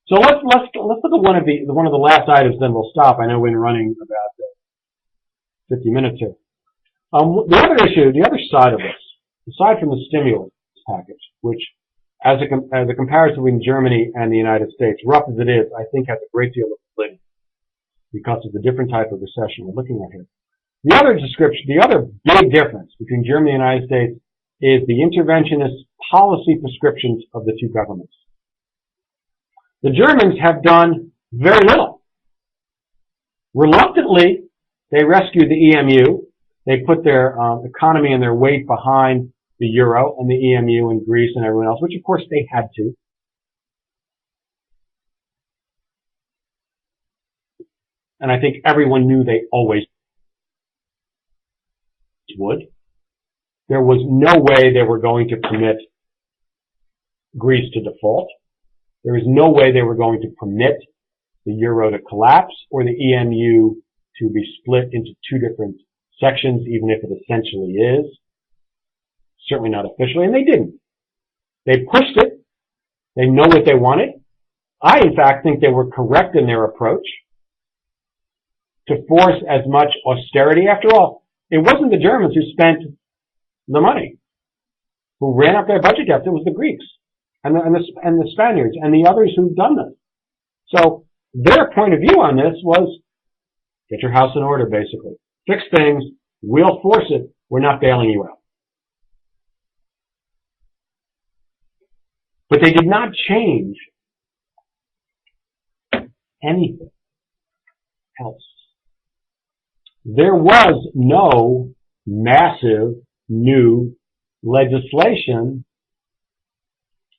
So let's look at one of the last items. Then we'll stop. I know we're running about 50 minutes here. The other issue, the other side of this, aside from the stimulus package, which as a comparison between Germany and the United States, rough as it is, I think has a great deal of validity because of the different type of recession we're looking at here. The other big difference between Germany and the United States is the interventionist policy prescriptions of the two governments. The Germans have done very little. Reluctantly, they rescued the EMU. They put their economy and their weight behind the euro and the EMU and Greece and everyone else, which of course they had to. And I think everyone knew they always would. There was no way they were going to permit Greece to default. There is no way they were going to permit the euro to collapse or the EMU to be split into two different sections, even if it essentially is. Certainly not officially, and they didn't. They pushed it. They know what they wanted. I, in fact, think they were correct in their approach to force as much austerity. After all, it wasn't the Germans who spent the money, who ran up their budget deficit. It was the Greeks and the Spaniards and the others who've done this. So their point of view on this was, get your house in order, basically. Fix things. We'll force it. We're not bailing you out. But they did not change anything else. There was no massive new legislation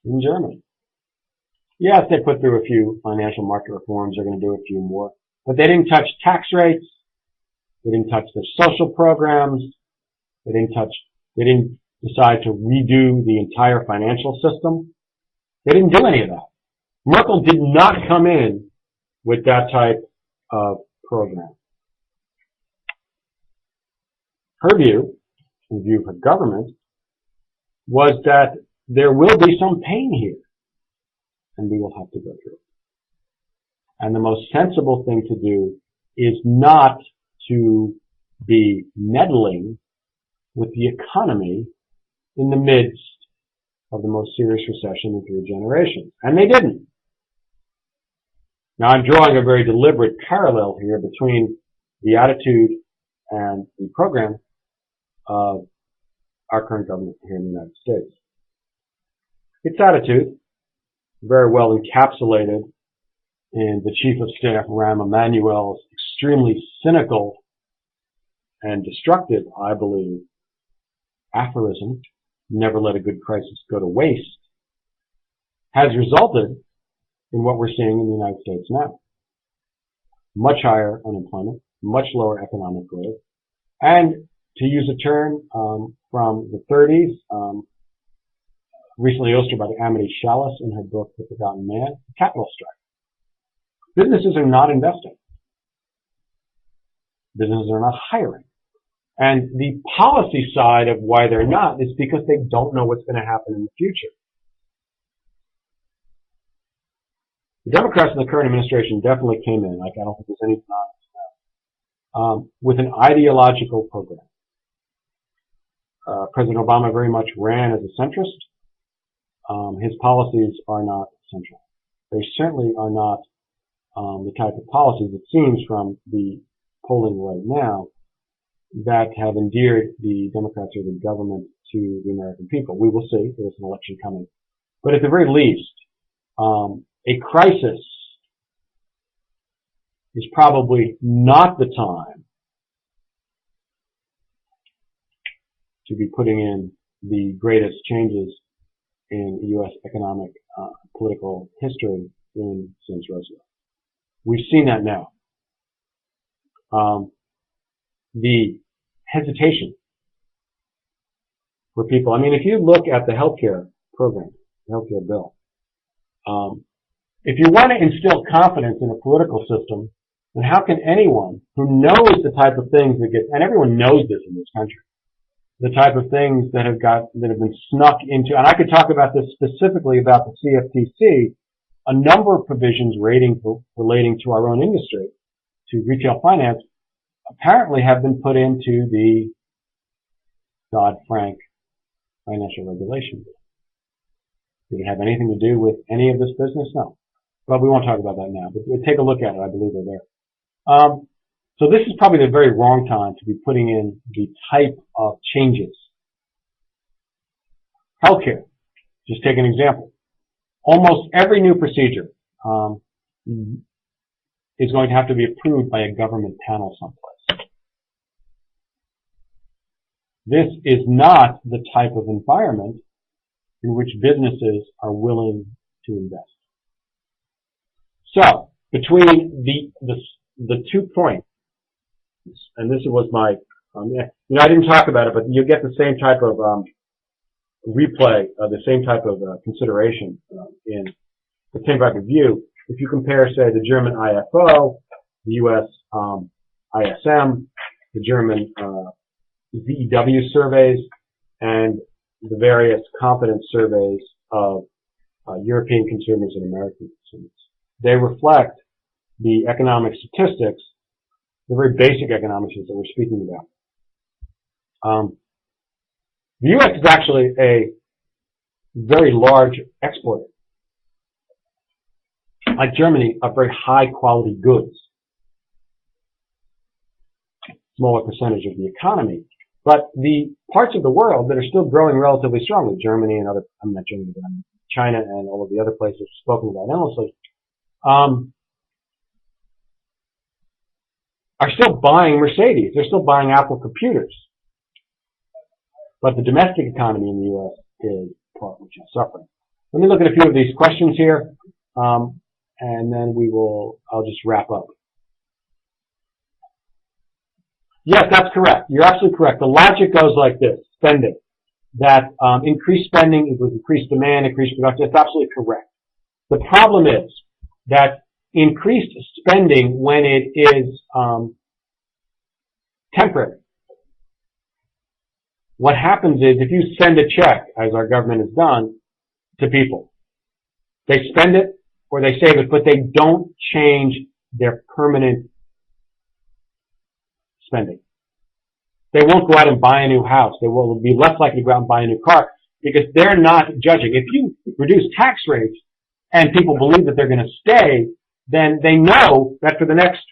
in Germany. Yes, they put through a few financial market reforms. They're going to do a few more. But they didn't touch tax rates. They didn't touch their social programs. They didn't decide to redo the entire financial system. They didn't do any of that. Merkel did not come in with that type of program. Her view, the view of her government, was that there will be some pain here, and we will have to go through it. And the most sensible thing to do is not to be meddling with the economy in the midst of the most serious recession in 3 generations. And they didn't. Now, I'm drawing a very deliberate parallel here between the attitude and the program of our current government here in the United States. Its attitude, very well encapsulated in the Chief of Staff, Rahm Emanuel's extremely cynical and destructive, I believe, aphorism, never let a good crisis go to waste, has resulted in what we're seeing in the United States now. Much higher unemployment, much lower economic growth, and to use a term from the 30s, recently illustrated by Amity Shallis in her book, The Forgotten Man, capital strike. Businesses are not investing. Businesses are not hiring. And the policy side of why they're not is because they don't know what's going to happen in the future. The Democrats in the current administration definitely came in, like I don't think there's any denying this, with an ideological program. President Obama very much ran as a centrist. His policies are not central. They certainly are not the type of policies, it seems from the polling right now, that have endeared the Democrats or the government to the American people. We will see. There's an election coming. But at the very least, a crisis is probably not the time to be putting in the greatest changes in U.S. economic political history since Roosevelt. We've seen that now. The hesitation for people. I mean, if you look at the healthcare program, the healthcare bill, if you want to instill confidence in a political system, then how can anyone who knows the type of things that get, and everyone knows this in this country, the type of things that have been snuck into, and I could talk about this specifically about the CFTC, a number of provisions relating to our own industry, to retail finance, apparently have been put into the Dodd-Frank financial regulation. Did it have anything to do with any of this business? No. But we won't talk about that now. But take a look at it. I believe they're there. So this is probably the very wrong time to be putting in the type of changes. Healthcare. Just take an example. Almost every new procedure is going to have to be approved by a government panel someplace. This is not the type of environment in which businesses are willing to invest. So, between the 2 points, and this was my, I didn't talk about it, but you get the same type of replay, the same type of consideration in the same type of view. If you compare, say, the German IFO, the U.S. ISM, the German VEW surveys, and the various confidence surveys of European consumers and American consumers. They reflect the economic statistics, the very basic economics that we're speaking about. The U.S. is actually a very large exporter, like Germany, of very high quality goods. Smaller percentage of the economy. But the parts of the world that are still growing relatively strongly, Germany and other, I'm not Germany, but China and all of the other places spoken about endlessly, are still buying Mercedes. They're still buying Apple computers. But the domestic economy in the U.S. is the part which is suffering. Let me look at a few of these questions here, and then I'll just wrap up. Yes, that's correct. You're absolutely correct. The logic goes like this. Spending. that increased spending equals increased demand, increased production. That's absolutely correct. The problem is that increased spending, when it is temporary, what happens is if you send a check, as our government has done, to people, they spend it or they save it, but they don't change their permanent spending. They won't go out and buy a new house. They will be less likely to go out and buy a new car because they're not judging. If you reduce tax rates and people believe that they're going to stay, then they know that for the next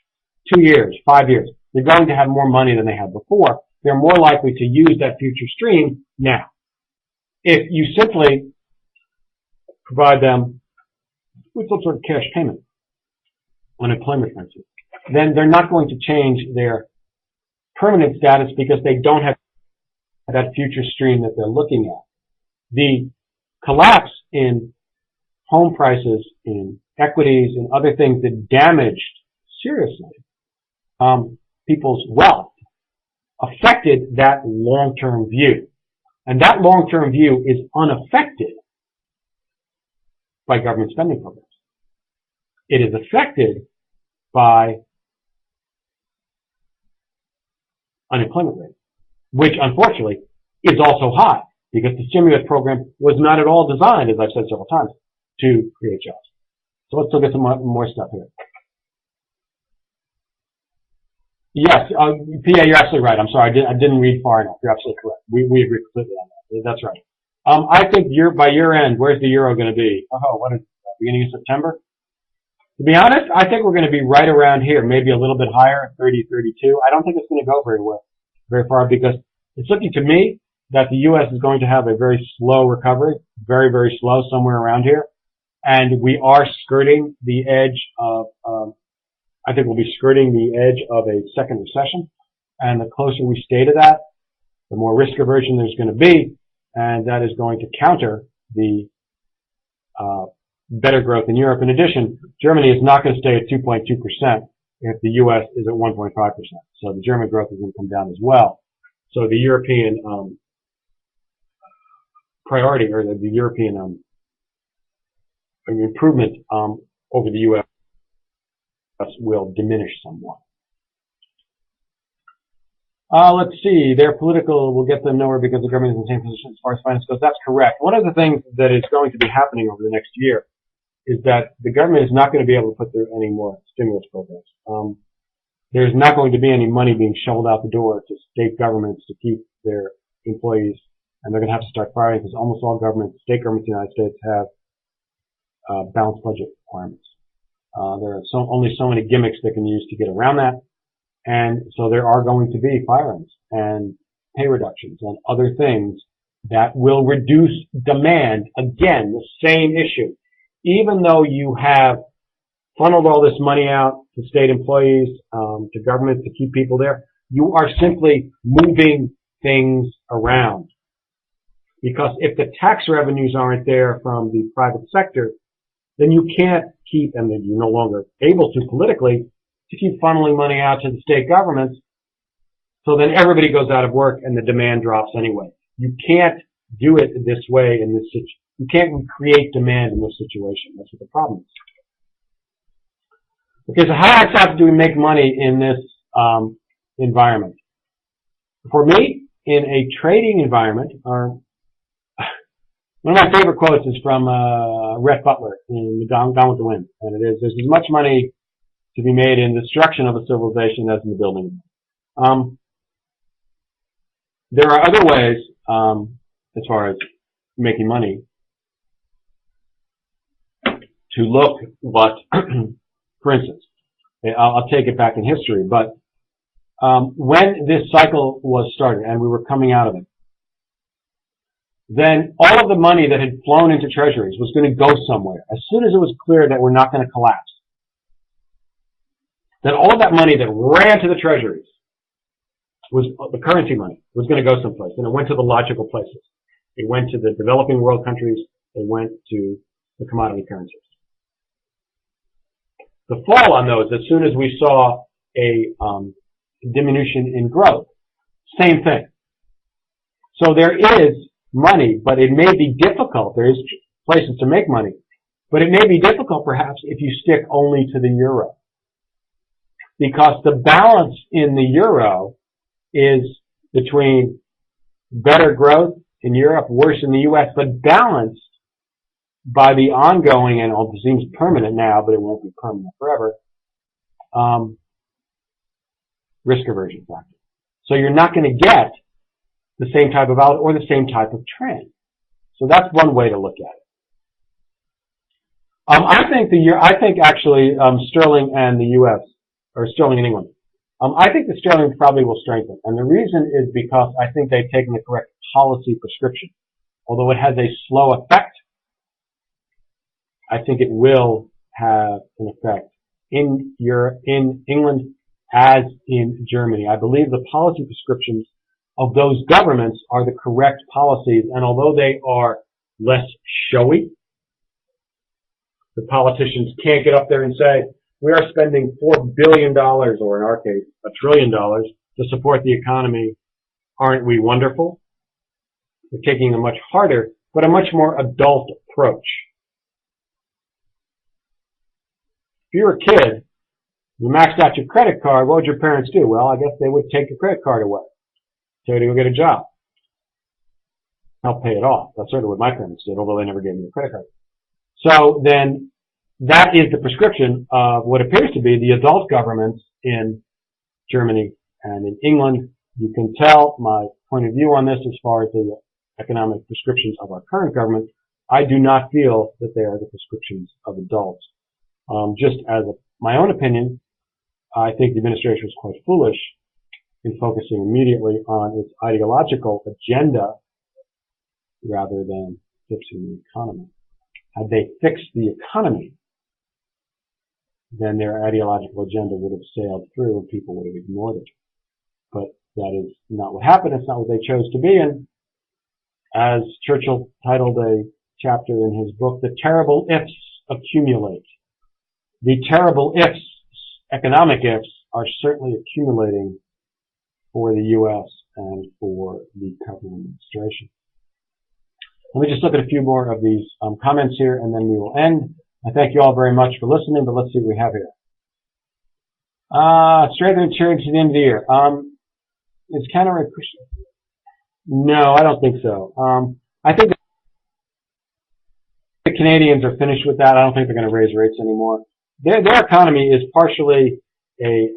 2 years, 5 years, they're going to have more money than they had before. They're more likely to use that future stream now. If you simply provide them with some sort of cash payment, unemployment benefit, then they're not going to change their permanent status because they don't have that future stream that they're looking at. The collapse in home prices, in equities, and other things that damaged seriously people's wealth affected that long-term view. And that long-term view is unaffected by government spending programs. It is affected by unemployment rate, which unfortunately is also high because the stimulus program was not at all designed, as I've said several times, to create jobs. So let's look at some more stuff here. Yes, PA, you're absolutely right. I'm sorry, I didn't read far enough. You're absolutely correct. We agree completely on that. That's right. I think by year end, where's the euro going to be? Oh, what is it, beginning of September? To be honest, I think we're going to be right around here, maybe a little bit higher, 30, 32. I don't think it's going to go very far because it's looking to me that the U.S. is going to have a very slow recovery, very, very slow, somewhere around here. And we are skirting the edge of, I think we'll be skirting the edge of a second recession. And the closer we stay to that, the more risk aversion there's going to be. And that is going to counter the better growth in Europe. In addition, Germany is not going to stay at 2.2% if the U.S. is at 1.5%. So the German growth is going to come down as well. So the European priority, or the European improvement over the U.S. will diminish somewhat. Let's see. They're political. We'll get them nowhere because the government is in the same position as far as finance goes. That's correct. One of the things that is going to be happening over the next year is that the government is not going to be able to put through any more stimulus programs. There's not going to be any money being shoveled out the door to state governments to keep their employees, and they're going to have to start firing because almost all state governments in the United States have balanced budget requirements. There are only so many gimmicks they can use to get around that. And so there are going to be firings and pay reductions and other things that will reduce demand. Again, the same issue. Even though you have funneled all this money out to state employees, to governments to keep people there, you are simply moving things around. Because if the tax revenues aren't there from the private sector, then you can't keep, and then you're no longer able to politically, to keep funneling money out to the state governments. So then everybody goes out of work and the demand drops anyway. You can't do it this way in this situation. You can't create demand in this situation. That's what the problem is. Okay, so how exactly do we make money in this environment? For me, in a trading environment, one of my favorite quotes is from Rhett Butler in Gone with the Wind, and it is, "There's as much money to be made in the destruction of a civilization as in the building." There are other ways, as far as making money, to look what, for instance, I'll take it back in history, but when this cycle was started and we were coming out of it, then all of the money that had flown into treasuries was going to go somewhere. As soon as it was clear that we're not going to collapse, then all of that money that ran to the treasuries was the currency money, was going to go someplace, and it went to the logical places. It went to the developing world countries. It went to the commodity currencies. The fall on those, as soon as we saw a diminution in growth, same thing. So there is money, but it may be difficult. There is places to make money, but it may be difficult perhaps if you stick only to the euro, because the balance in the euro is between better growth in Europe, worse in the U.S., but balanced by the ongoing, and it seems permanent now, but it won't be permanent forever, risk aversion factor. So you're not going to get the same type of outlet or the same type of trend. So that's one way to look at it. I think actually sterling and the U.S. or sterling and England. I think the sterling probably will strengthen, and the reason is because I think they've taken the correct policy prescription. Although it has a slow effect, I think it will have an effect in England as in Germany. I believe the policy prescriptions of those governments are the correct policies, and although they are less showy, the politicians can't get up there and say, we are spending $4 billion, or in our case, $1 trillion to support the economy. Aren't we wonderful? They're taking a much harder, but a much more adult approach. If you were a kid, you maxed out your credit card, what would your parents do? Well, I guess they would take your credit card away. Tell you to go get a job. Help pay it off. That's sort of what my parents did, although they never gave me a credit card. So then, that is the prescription of what appears to be the adult governments in Germany and in England. You can tell my point of view on this as far as the economic prescriptions of our current government. I do not feel that they are the prescriptions of adults. Just as my own opinion, I think the administration was quite foolish in focusing immediately on its ideological agenda rather than fixing the economy. Had they fixed the economy, then their ideological agenda would have sailed through and people would have ignored it. But that is not what happened. It's not what they chose to be. And as Churchill titled a chapter in his book, the terrible ifs accumulate. The terrible ifs, economic ifs, are certainly accumulating for the U.S. and for the current administration. Let me just look at a few more of these comments here, and then we will end. I thank you all very much for listening, but let's see what we have here. Strengthening trade to the end of the year. Is counter No, I don't think so. I think the Canadians are finished with that. I don't think they're going to raise rates anymore. Their economy is partially a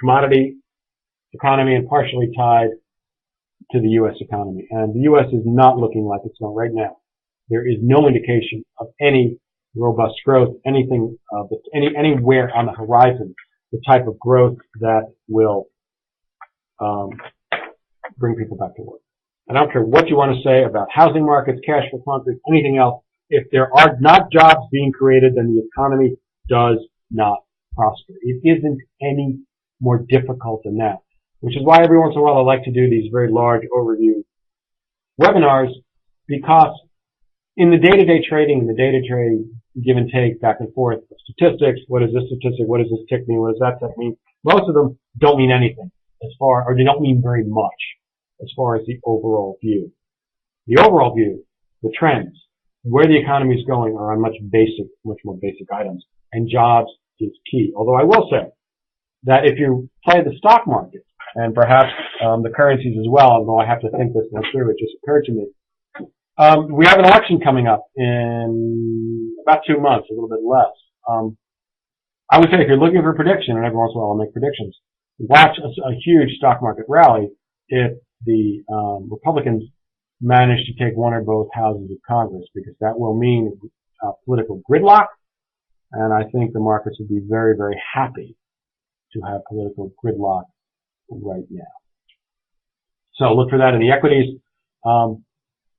commodity economy and partially tied to the U.S. economy. And the U.S. is not looking like it's going right now. There is no indication of any robust growth, anything, anywhere on the horizon, the type of growth that will bring people back to work. And I don't care what you want to say about housing markets, cash flow contracts, anything else. If there are not jobs being created, then the economy does not prosper. It isn't any more difficult than that, which is why every once in a while I like to do these very large overview webinars, because in the day-to-day trading, in the day-to-day give and take back and forth of statistics, what is this statistic, what does this tick mean, what does that tick mean, most of them don't mean anything or they don't mean very much as far as the overall view. The overall view, the trends, where the economy is going are on much more basic items, and jobs is key. Although I will say that if you play the stock market, and perhaps the currencies as well, although I have to think this one through, it just occurred to me. We have an election coming up in about 2 months, a little bit less. I would say if you're looking for a prediction, and every once in a while I'll make predictions, watch a huge stock market rally if the Republicans manage to take one or both houses of Congress, because that will mean political gridlock, and I think the markets would be very, very happy to have political gridlock right now. So look for that in the equities.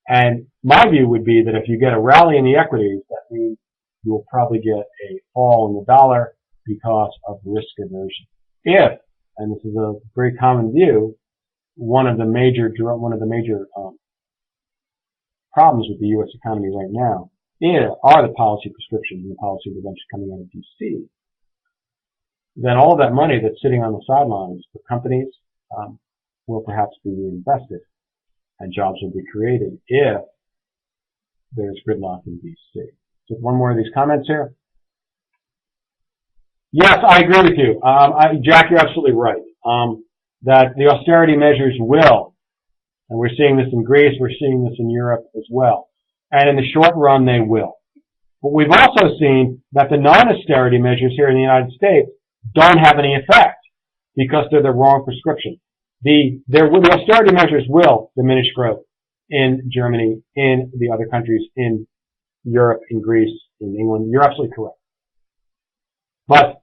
And my view would be that if you get a rally in the equities, that means you will probably get a fall in the dollar because of risk aversion. If, and this is a very common view, one of the major problems with the U.S. economy right now are the policy prescriptions and the policy intervention coming out of D.C., then all of that money that's sitting on the sidelines for companies will perhaps be reinvested. and jobs will be created if there's gridlock in D.C. Just one more of these comments here. Yes, I agree with you. Jack, you're absolutely right. That the austerity measures will, and we're seeing this in Greece, we're seeing this in Europe as well. And in the short run, they will. But we've also seen that the non-austerity measures here in the United States don't have any effect because they're the wrong prescription. The austerity measures will diminish growth in Germany, in the other countries, in Europe, in Greece, in England. You're absolutely correct. But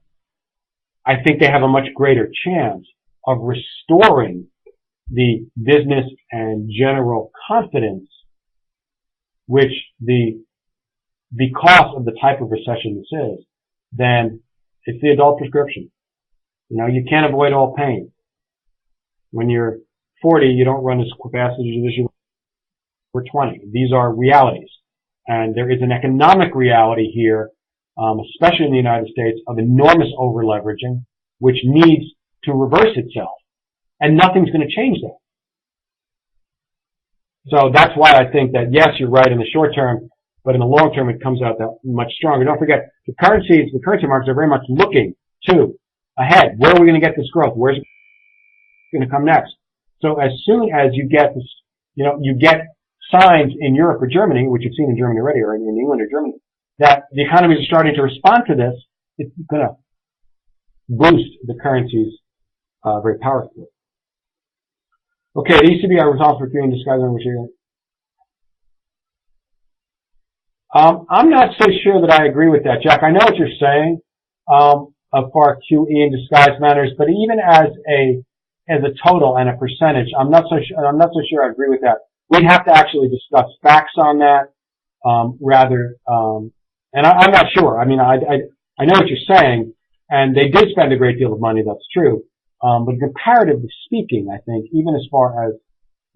I think they have a much greater chance of restoring the business and general confidence, which because of the type of recession this is, then it's the adult prescription. You know, you can't avoid all pain. When you're 40, you don't run as fast as you do for 20. These are realities. And there is an economic reality here, especially in the United States, of enormous over-leveraging, which needs to reverse itself. And nothing's going to change that. So that's why I think that, yes, you're right in the short term, but in the long term, it comes out that much stronger. Don't forget, the currency markets are very much looking to ahead. Where are we going to get this growth? Where's it going to come next? So as soon as you get this, you get signs in Europe or Germany, which you've seen in Germany already, or in England or Germany, that the economies are starting to respond to this, it's going to boost the currencies very powerfully. Okay, the ECB are responsible for creating disguising material. I'm not so sure that I agree with that, Jack. I know what you're saying, of far QE in disguised manners, but even as a total and a percentage, I'm not so sure I agree with that. We'd have to actually discuss facts on that, and I'm not sure. I mean, I know what you're saying, and they did spend a great deal of money, that's true. But comparatively speaking, I think, even as far as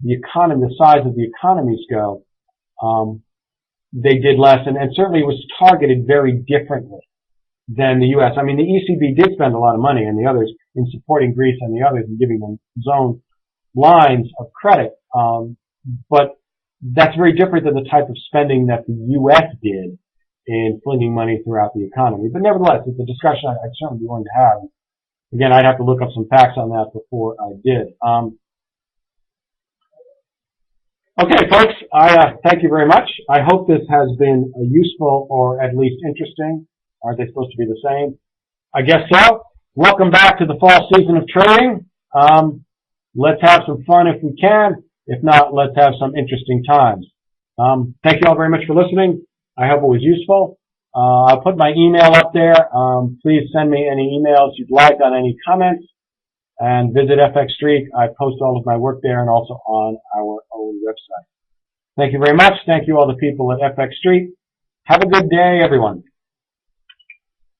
the economy, the size of the economies go, they did less, and certainly it was targeted very differently than the U.S. I mean, the ECB did spend a lot of money, and the others, in supporting Greece and the others and giving them zone lines of credit. But that's very different than the type of spending that the U.S. did in flinging money throughout the economy. But nevertheless, it's a discussion I'd certainly be willing to have. Again, I'd have to look up some facts on that before I did. Okay, folks, I thank you very much. I hope this has been useful or at least interesting. Aren't they supposed to be the same? I guess so. Welcome back to the fall season of trading. Let's have some fun if we can. If not, let's have some interesting times. Thank you all very much for listening. I hope it was useful. I'll put my email up there. Please send me any emails you'd like on any comments. And visit FX Street. I post all of my work there and also on our own website. Thank you very much. Thank you all the people at FX Street. Have a good day, everyone.